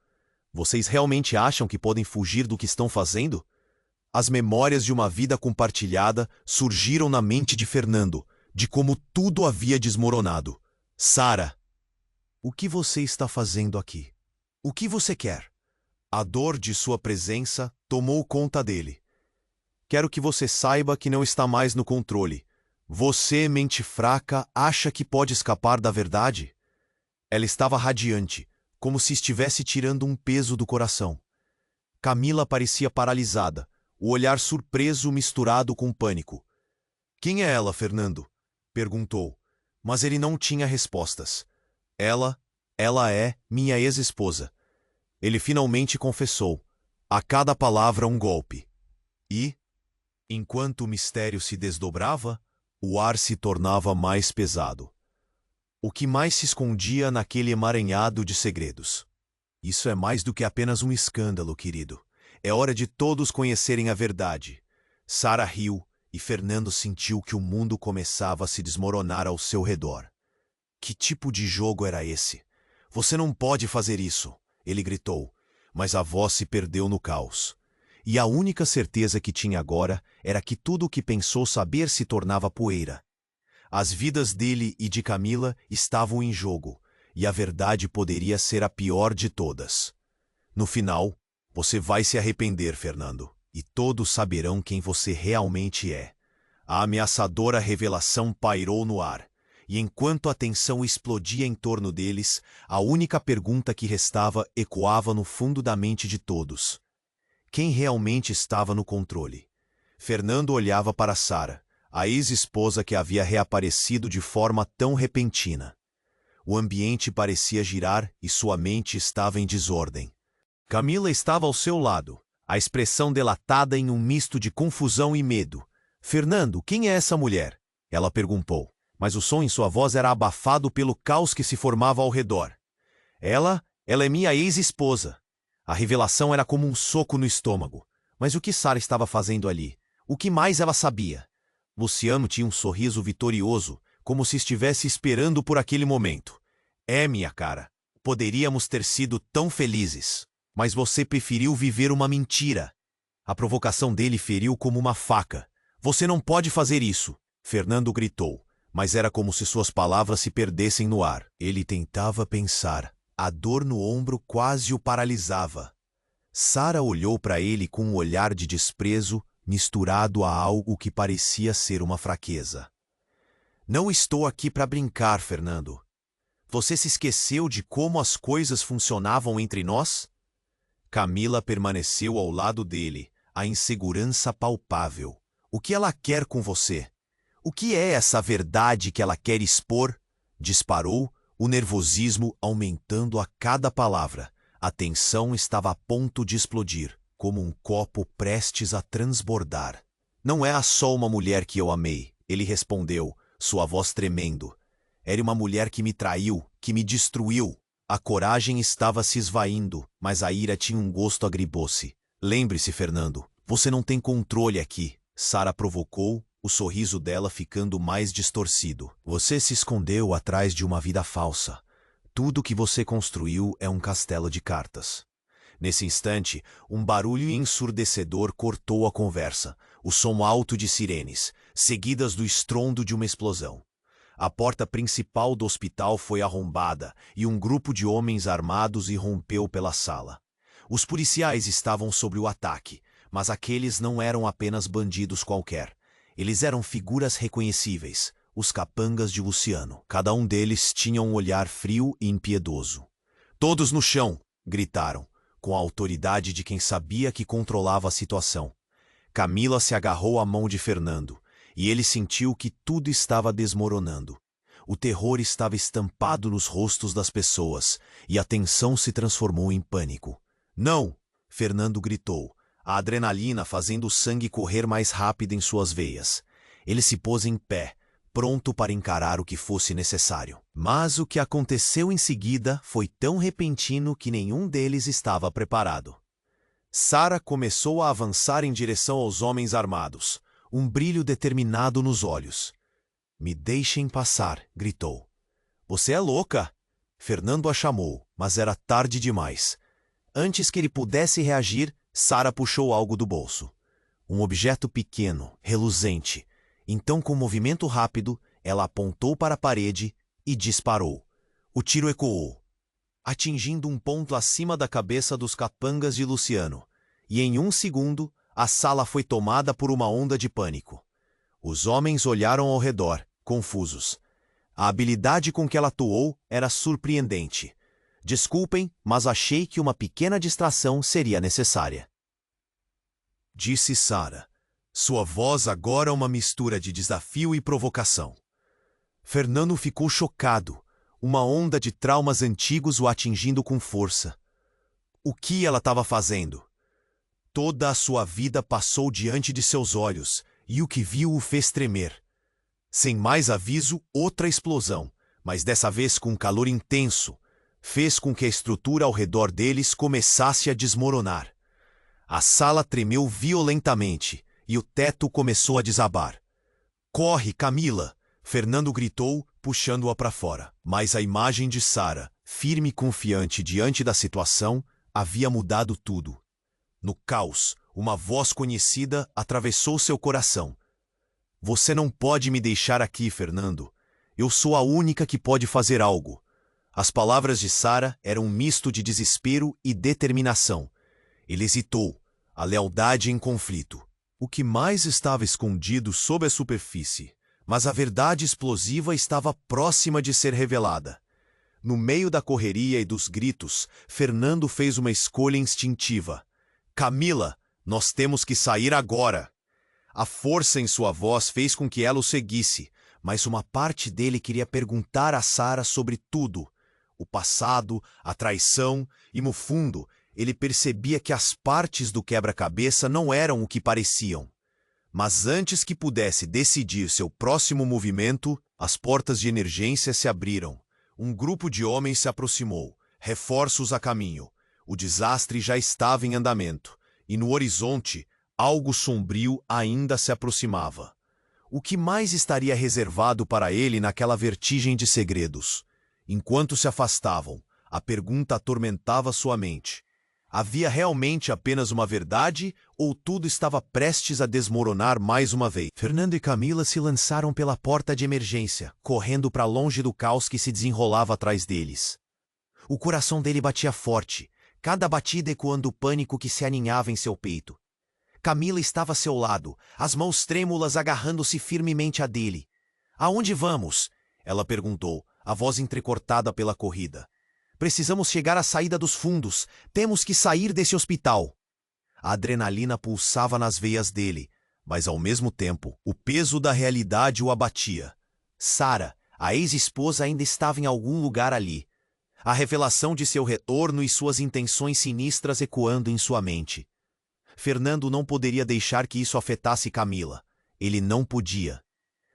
Vocês realmente acham que podem fugir do que estão fazendo? As memórias de uma vida compartilhada surgiram na mente de Fernando, de como tudo havia desmoronado. Sara, o que você está fazendo aqui? O que você quer? A dor de sua presença tomou conta dele. Quero que você saiba que não está mais no controle. Você, mente fraca, acha que pode escapar da verdade? Ela estava radiante, como se estivesse tirando um peso do coração. Camila parecia paralisada, o olhar surpreso misturado com pânico. "Quem é ela, Fernando?" perguntou, mas ele não tinha respostas. Ela é minha ex-esposa." Ele finalmente confessou, a cada palavra um golpe. E, enquanto o mistério se desdobrava, o ar se tornava mais pesado. O que mais se escondia naquele emaranhado de segredos? Isso é mais do que apenas um escândalo, querido. É hora de todos conhecerem a verdade. Sara riu e Fernando sentiu que o mundo começava a se desmoronar ao seu redor. Que tipo de jogo era esse? "Você não pode fazer isso!" ele gritou, mas a voz se perdeu no caos. E a única certeza que tinha agora era que tudo o que pensou saber se tornava poeira. As vidas dele e de Camila estavam em jogo, e a verdade poderia ser a pior de todas. No final, você vai se arrepender, Fernando, e todos saberão quem você realmente é. A ameaçadora revelação pairou no ar, e enquanto a tensão explodia em torno deles, a única pergunta que restava ecoava no fundo da mente de todos. Quem realmente estava no controle? Fernando olhava para Sara, a ex-esposa que havia reaparecido de forma tão repentina. O ambiente parecia girar e sua mente estava em desordem. Camila estava ao seu lado, a expressão delatada em um misto de confusão e medo. "Fernando, quem é essa mulher?" ela perguntou, mas o som em sua voz era abafado pelo caos que se formava ao redor. Ela é minha ex-esposa." A revelação era como um soco no estômago. Mas o que Sara estava fazendo ali? O que mais ela sabia? Luciano tinha um sorriso vitorioso, como se estivesse esperando por aquele momento. "É, minha cara, poderíamos ter sido tão felizes, mas você preferiu viver uma mentira." A provocação dele feriu como uma faca. "Você não pode fazer isso!" Fernando gritou, mas era como se suas palavras se perdessem no ar. Ele tentava pensar. A dor no ombro quase o paralisava. Sara olhou para ele com um olhar de desprezo misturado a algo que parecia ser uma fraqueza. "Não estou aqui para brincar, Fernando. Você se esqueceu de como as coisas funcionavam entre nós?" Camila permaneceu ao lado dele, a insegurança palpável. "O que ela quer com você? O que é essa verdade que ela quer expor?" Disparou, o nervosismo aumentando a cada palavra. A tensão estava a ponto de explodir. como um copo prestes a transbordar. Não é só uma mulher que eu amei, ele respondeu, sua voz tremendo. Era uma mulher que me traiu, que me destruiu. A coragem estava se esvaindo, mas a ira tinha um gosto agridoce. Lembre-se, Fernando, você não tem controle aqui. Sara provocou, o sorriso dela ficando mais distorcido. Você se escondeu atrás de uma vida falsa. Tudo que você construiu é um castelo de cartas. Nesse instante, um barulho ensurdecedor cortou a conversa, o som alto de sirenes, seguidas do estrondo de uma explosão. A porta principal do hospital foi arrombada e um grupo de homens armados irrompeu pela sala. Os policiais estavam sob o ataque, mas aqueles não eram apenas bandidos qualquer. Eles eram figuras reconhecíveis, os capangas de Luciano. Cada um deles tinha um olhar frio e impiedoso. "Todos no chão!" gritaram, com a autoridade de quem sabia que controlava a situação. Camila se agarrou à mão de Fernando, e ele sentiu que tudo estava desmoronando. O terror estava estampado nos rostos das pessoas, e a tensão se transformou em pânico. "Não!" Fernando gritou, a adrenalina fazendo o sangue correr mais rápido em suas veias. Ele se pôs em pé, pronto para encarar o que fosse necessário. Mas o que aconteceu em seguida foi tão repentino que nenhum deles estava preparado. Sara começou a avançar em direção aos homens armados, um brilho determinado nos olhos. "Me deixem passar", gritou. "Você é louca!" Fernando a chamou, mas era tarde demais. Antes que ele pudesse reagir, Sara puxou algo do bolso. Um objeto pequeno, reluzente. Então, com um movimento rápido, ela apontou para a parede e disparou. O tiro ecoou, atingindo um ponto acima da cabeça dos capangas de Luciano. E em um segundo, a sala foi tomada por uma onda de pânico. Os homens olharam ao redor, confusos. A habilidade com que ela atuou era surpreendente. "Desculpem, mas achei que uma pequena distração seria necessária", disse Sara. Sua voz agora uma mistura de desafio e provocação. Fernando ficou chocado, uma onda de traumas antigos o atingindo com força. O que ela estava fazendo? Toda a sua vida passou diante de seus olhos, e o que viu o fez tremer. Sem mais aviso, outra explosão, mas dessa vez com um calor intenso, fez com que a estrutura ao redor deles começasse a desmoronar. A sala tremeu violentamente e o teto começou a desabar. "Corre, Camila!" Fernando gritou, puxando-a para fora. Mas a imagem de Sara, firme e confiante diante da situação, havia mudado tudo. No caos, uma voz conhecida atravessou seu coração. "Você não pode me deixar aqui, Fernando. Eu sou a única que pode fazer algo." As palavras de Sara eram um misto de desespero e determinação. Ele hesitou, a lealdade em conflito. O que mais estava escondido sob a superfície, mas a verdade explosiva estava próxima de ser revelada. No meio da correria e dos gritos, Fernando fez uma escolha instintiva. "Camila, nós temos que sair agora." A força em sua voz fez com que ela o seguisse, mas uma parte dele queria perguntar a Sara sobre tudo. O passado, a traição e, no fundo, ele percebia que as partes do quebra-cabeça não eram o que pareciam. Mas antes que pudesse decidir seu próximo movimento, as portas de emergência se abriram. Um grupo de homens se aproximou, reforços a caminho. O desastre já estava em andamento, e no horizonte, algo sombrio ainda se aproximava. O que mais estaria reservado para ele naquela vertigem de segredos? Enquanto se afastavam, a pergunta atormentava sua mente. Havia realmente apenas uma verdade ou tudo estava prestes a desmoronar mais uma vez? Fernando e Camila se lançaram pela porta de emergência, correndo para longe do caos que se desenrolava atrás deles. O coração dele batia forte, cada batida ecoando o pânico que se aninhava em seu peito. Camila estava a seu lado, as mãos trêmulas agarrando-se firmemente a dele. "Aonde vamos?" ela perguntou, a voz entrecortada pela corrida. "Precisamos chegar à saída dos fundos. Temos que sair desse hospital." A adrenalina pulsava nas veias dele, mas ao mesmo tempo, o peso da realidade o abatia. Sara, a ex-esposa, ainda estava em algum lugar ali. A revelação de seu retorno e suas intenções sinistras ecoando em sua mente. Fernando não poderia deixar que isso afetasse Camila. Ele não podia.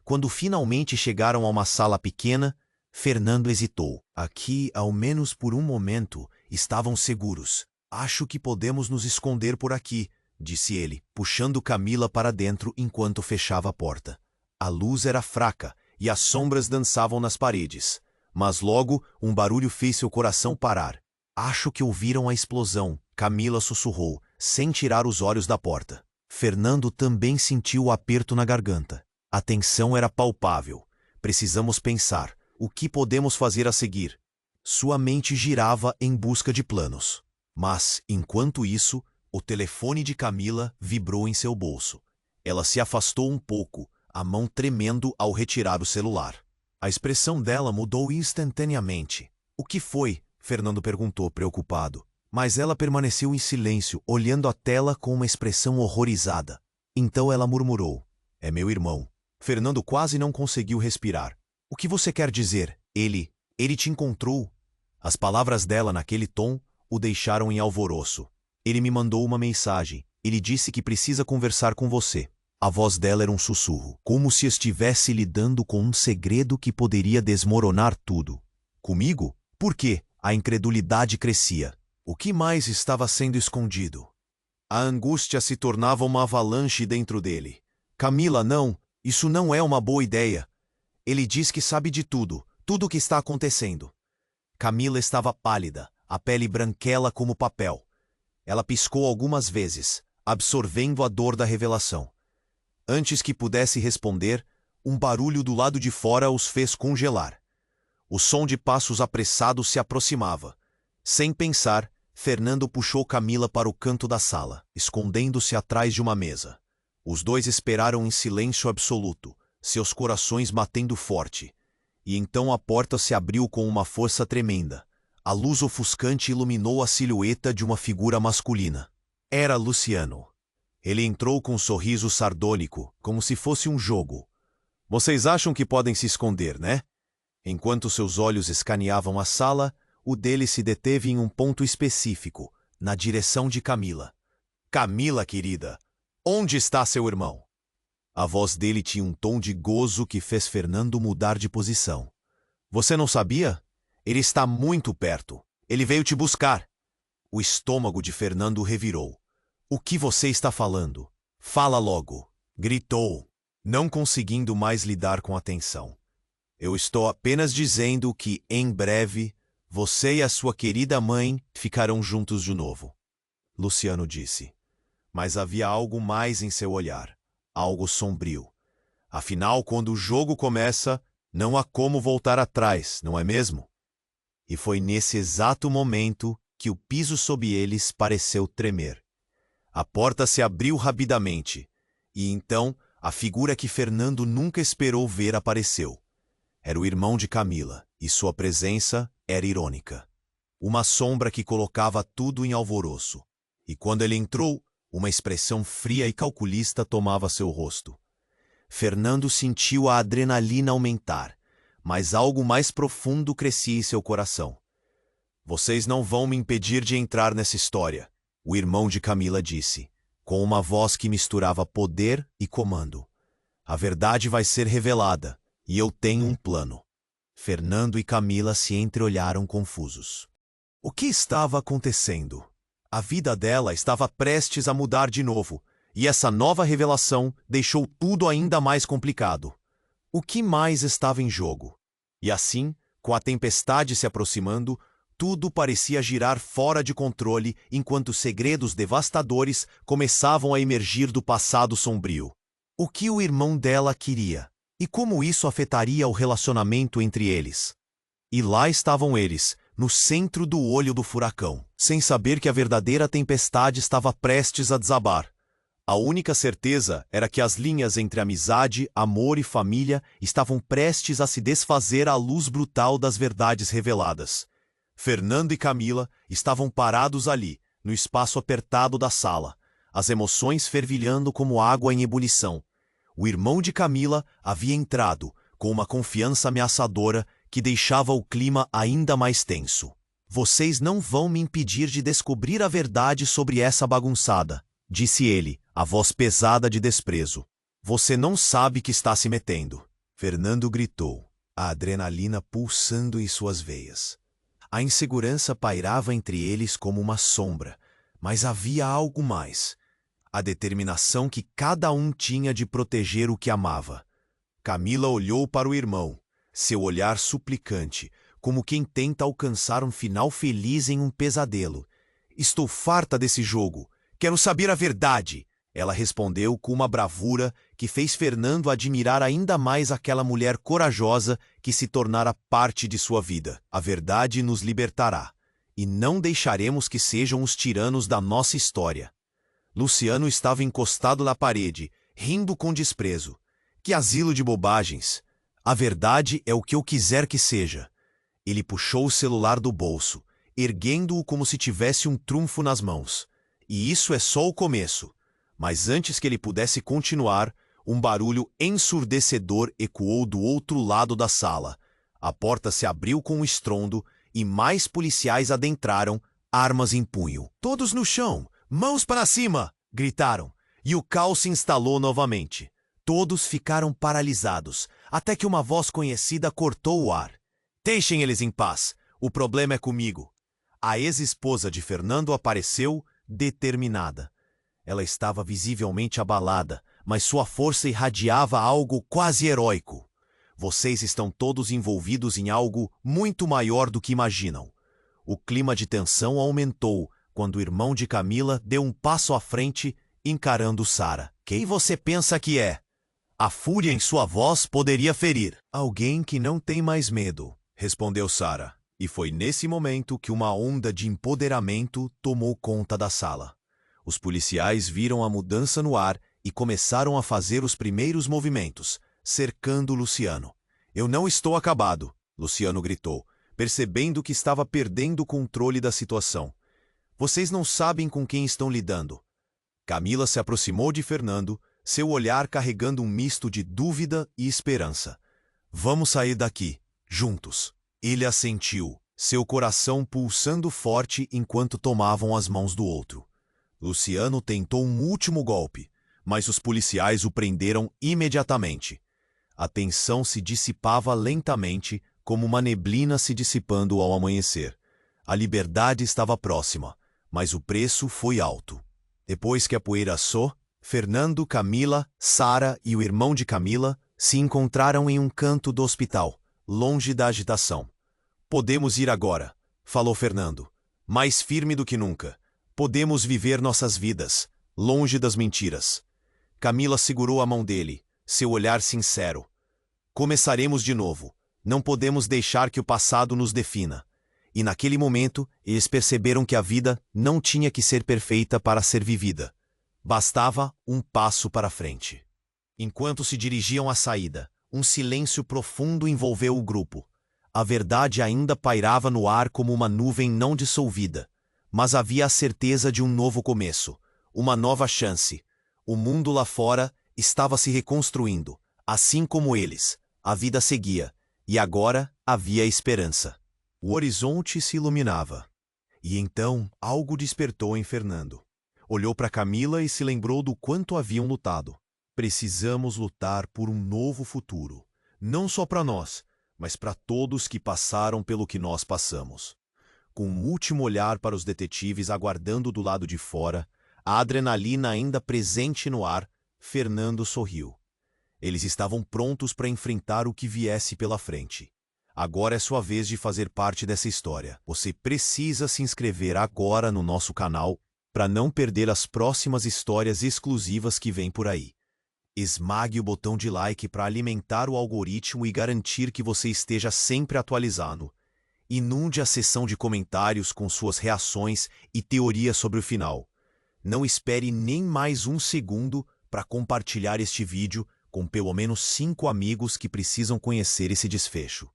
Quando finalmente chegaram a uma sala pequena, Fernando hesitou. Aqui, ao menos por um momento, estavam seguros. Acho que podemos nos esconder por aqui, disse ele, puxando Camila para dentro enquanto fechava a porta. A luz era fraca e as sombras dançavam nas paredes. Mas logo, um barulho fez seu coração parar. Acho que ouviram a explosão, Camila sussurrou, sem tirar os olhos da porta. Fernando também sentiu o aperto na garganta. A tensão era palpável. Precisamos pensar. O que podemos fazer a seguir? Sua mente girava em busca de planos. Mas, enquanto isso, o telefone de Camila vibrou em seu bolso. Ela se afastou um pouco, a mão tremendo ao retirar o celular. A expressão dela mudou instantaneamente. O que foi? Fernando perguntou, preocupado. Mas ela permaneceu em silêncio, olhando a tela com uma expressão horrorizada. Então ela murmurou. É meu irmão. Fernando quase não conseguiu respirar. O que você quer dizer? Ele te encontrou? As palavras dela naquele tom o deixaram em alvoroço. Ele me mandou uma mensagem. Ele disse que precisa conversar com você. A voz dela era um sussurro, como se estivesse lidando com um segredo que poderia desmoronar tudo. Comigo? Por quê? A incredulidade crescia. O que mais estava sendo escondido? A angústia se tornava uma avalanche dentro dele. Camila, não, isso não é uma boa ideia. Ele diz que sabe de tudo, tudo o que está acontecendo. Camila estava pálida, a pele branquela como papel. Ela piscou algumas vezes, absorvendo a dor da revelação. Antes que pudesse responder, um barulho do lado de fora os fez congelar. O som de passos apressados se aproximava. Sem pensar, Fernando puxou Camila para o canto da sala, escondendo-se atrás de uma mesa. Os dois esperaram em silêncio absoluto, seus corações batendo forte. E então a porta se abriu com uma força tremenda. A luz ofuscante iluminou a silhueta de uma figura masculina. Era Luciano. Ele entrou com um sorriso sardônico, como se fosse um jogo. Vocês acham que podem se esconder, né? Enquanto seus olhos escaneavam a sala, o dele se deteve em um ponto específico, na direção de Camila. Camila, querida, onde está seu irmão? A voz dele tinha um tom de gozo que fez Fernando mudar de posição. Você não sabia? Ele está muito perto. Ele veio te buscar. O estômago de Fernando revirou. O que você está falando? Fala logo, gritou, não conseguindo mais lidar com a tensão. Eu estou apenas dizendo que, em breve, você e a sua querida mãe ficarão juntos de novo. Luciano disse. Mas havia algo mais em seu olhar. Algo sombrio. Afinal, quando o jogo começa, não há como voltar atrás, não é mesmo? E foi nesse exato momento que o piso sob eles pareceu tremer. A porta se abriu rapidamente, e então a figura que Fernando nunca esperou ver apareceu. Era o irmão de Camila, e sua presença era irônica. Uma sombra que colocava tudo em alvoroço. E quando ele entrou, uma expressão fria e calculista tomava seu rosto. Fernando sentiu a adrenalina aumentar, mas algo mais profundo crescia em seu coração. Vocês não vão me impedir de entrar nessa história, o irmão de Camila disse, com uma voz que misturava poder e comando. A verdade vai ser revelada, e eu tenho um plano. Fernando e Camila se entreolharam confusos. O que estava acontecendo? A vida dela estava prestes a mudar de novo, e essa nova revelação deixou tudo ainda mais complicado. O que mais estava em jogo? E assim, com a tempestade se aproximando, tudo parecia girar fora de controle enquanto segredos devastadores começavam a emergir do passado sombrio. O que o irmão dela queria? E como isso afetaria o relacionamento entre eles? E lá estavam eles, no centro do olho do furacão, sem saber que a verdadeira tempestade estava prestes a desabar. A única certeza era que as linhas entre amizade, amor e família estavam prestes a se desfazer à luz brutal das verdades reveladas. Fernando e Camila estavam parados ali, no espaço apertado da sala, as emoções fervilhando como água em ebulição. O irmão de Camila havia entrado, com uma confiança ameaçadora que deixava o clima ainda mais tenso. Vocês não vão me impedir de descobrir a verdade sobre essa bagunçada, disse ele, a voz pesada de desprezo. Você não sabe que está se metendo. Fernando gritou, a adrenalina pulsando em suas veias. A insegurança pairava entre eles como uma sombra, mas havia algo mais. A determinação que cada um tinha de proteger o que amava. Camila olhou para o irmão, seu olhar suplicante, como quem tenta alcançar um final feliz em um pesadelo. Estou farta desse jogo. Quero saber a verdade. Ela respondeu com uma bravura que fez Fernando admirar ainda mais aquela mulher corajosa que se tornara parte de sua vida. A verdade nos libertará, e não deixaremos que sejam os tiranos da nossa história. Luciano estava encostado na parede, rindo com desprezo. Que asilo de bobagens! A verdade é o que eu quiser que seja. Ele puxou o celular do bolso, erguendo-o como se tivesse um trunfo nas mãos. E isso é só o começo. Mas antes que ele pudesse continuar, um barulho ensurdecedor ecoou do outro lado da sala. A porta se abriu com um estrondo e mais policiais adentraram, armas em punho. Todos no chão! Mãos para cima! Gritaram. E o caos se instalou novamente. Todos ficaram paralisados, até que uma voz conhecida cortou o ar. Deixem eles em paz. O problema é comigo. A ex-esposa de Fernando apareceu, determinada. Ela estava visivelmente abalada, mas sua força irradiava algo quase heróico. Vocês estão todos envolvidos em algo muito maior do que imaginam. O clima de tensão aumentou quando o irmão de Camila deu um passo à frente, encarando Sara. Quem você pensa que é? A fúria em sua voz poderia ferir. Alguém que não tem mais medo, respondeu Sara. E foi nesse momento que uma onda de empoderamento tomou conta da sala. Os policiais viram a mudança no ar e começaram a fazer os primeiros movimentos, cercando Luciano. Eu não estou acabado, Luciano gritou, percebendo que estava perdendo o controle da situação. Vocês não sabem com quem estão lidando. Camila se aproximou de Fernando, seu olhar carregando um misto de dúvida e esperança. Vamos sair daqui, juntos. Ele assentiu, seu coração pulsando forte enquanto tomavam as mãos do outro. Luciano tentou um último golpe, mas os policiais o prenderam imediatamente. A tensão se dissipava lentamente, como uma neblina se dissipando ao amanhecer. A liberdade estava próxima, mas o preço foi alto. Depois que a poeira assou, Fernando, Camila, Sara e o irmão de Camila se encontraram em um canto do hospital, longe da agitação. Podemos ir agora, falou Fernando, mais firme do que nunca. Podemos viver nossas vidas, longe das mentiras. Camila segurou a mão dele, seu olhar sincero. Começaremos de novo. Não podemos deixar que o passado nos defina. E naquele momento, eles perceberam que a vida não tinha que ser perfeita para ser vivida. Bastava um passo para frente. Enquanto se dirigiam à saída, um silêncio profundo envolveu o grupo. A verdade ainda pairava no ar como uma nuvem não dissolvida. Mas havia a certeza de um novo começo, uma nova chance. O mundo lá fora estava se reconstruindo, assim como eles. A vida seguia, e agora havia esperança. O horizonte se iluminava. E então algo despertou em Fernando. Olhou para Camila e se lembrou do quanto haviam lutado. Precisamos lutar por um novo futuro, não só para nós, mas para todos que passaram pelo que nós passamos. Com um último olhar para os detetives aguardando do lado de fora, a adrenalina ainda presente no ar, Fernando sorriu. Eles estavam prontos para enfrentar o que viesse pela frente. Agora é sua vez de fazer parte dessa história. Você precisa se inscrever agora no nosso canal para não perder as próximas histórias exclusivas que vêm por aí. Esmague o botão de like para alimentar o algoritmo e garantir que você esteja sempre atualizado. Inunde a seção de comentários com suas reações e teorias sobre o final. Não espere nem mais um segundo para compartilhar este vídeo com pelo menos 5 amigos que precisam conhecer esse desfecho.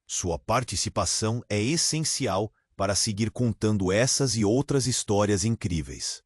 Sua participação é essencial para seguir contando essas e outras histórias incríveis.